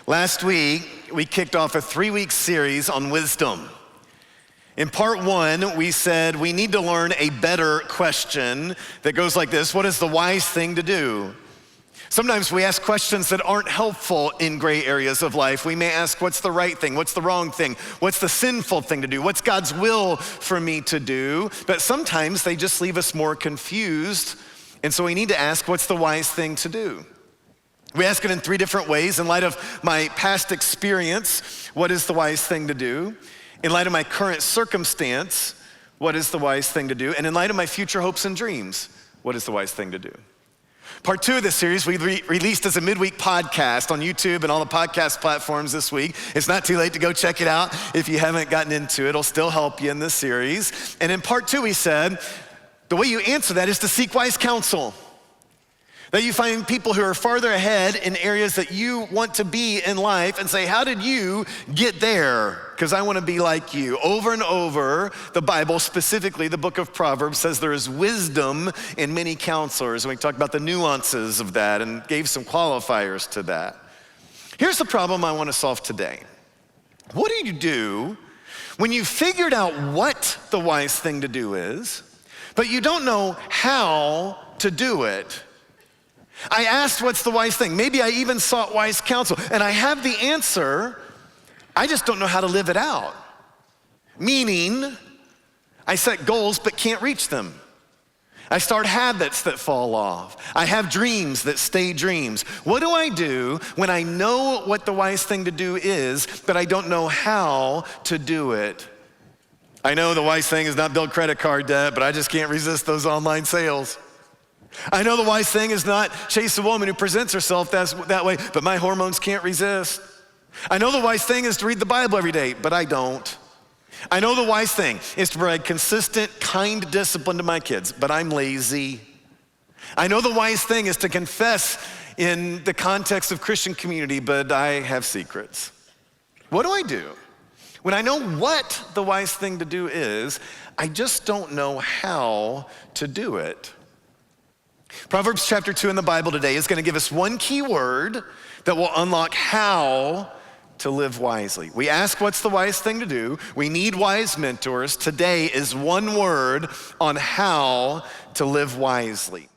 Last week, we kicked off a 3-week series on wisdom. In part 1, we said we need to learn a better question that goes like this: what is the wise thing to do? Sometimes we ask questions that aren't helpful in gray areas of life. We may ask, what's the right thing? What's the wrong thing? What's the sinful thing to do? What's God's will for me to do? But sometimes they just leave us more confused. And so we need to ask, what's the wise thing to do? We ask it in 3 different ways. In light of my past experience, what is the wise thing to do? In light of my current circumstance, what is the wise thing to do? And in light of my future hopes and dreams, what is the wise thing to do? Part 2 of this series we released as a midweek podcast on YouTube and all the podcast platforms this week. It's not too late to go check it out if you haven't gotten into it. It'll still help you in this series. And in part 2, we said, the way you answer that is to seek wise counsel. That you find people who are farther ahead in areas that you want to be in life and say, how did you get there? Because I want to be like you. Over and over, the Bible, specifically the book of Proverbs, says there is wisdom in many counselors. And we talked about the nuances of that and gave some qualifiers to that. Here's the problem I want to solve today. What do you do when you figured out what the wise thing to do is, but you don't know how to do it? I asked, what's the wise thing? Maybe I even sought wise counsel, and I have the answer. I just don't know how to live it out. Meaning, I set goals but can't reach them. I start habits that fall off. I have dreams that stay dreams. What do I do when I know what the wise thing to do is, but I don't know how to do it? I know the wise thing is not build credit card debt, but I just can't resist those online sales. I know the wise thing is not chase a woman who presents herself that way, but my hormones can't resist. I know the wise thing is to read the Bible every day, but I don't. I know the wise thing is to provide consistent, kind discipline to my kids, but I'm lazy. I know the wise thing is to confess in the context of Christian community, but I have secrets. What do I do? When I know what the wise thing to do is, I just don't know how to do it. Proverbs chapter 2 in the Bible today is going to give us one key word that will unlock how to live wisely. We ask what's the wise thing to do. We need wise mentors. Today is one word on how to live wisely.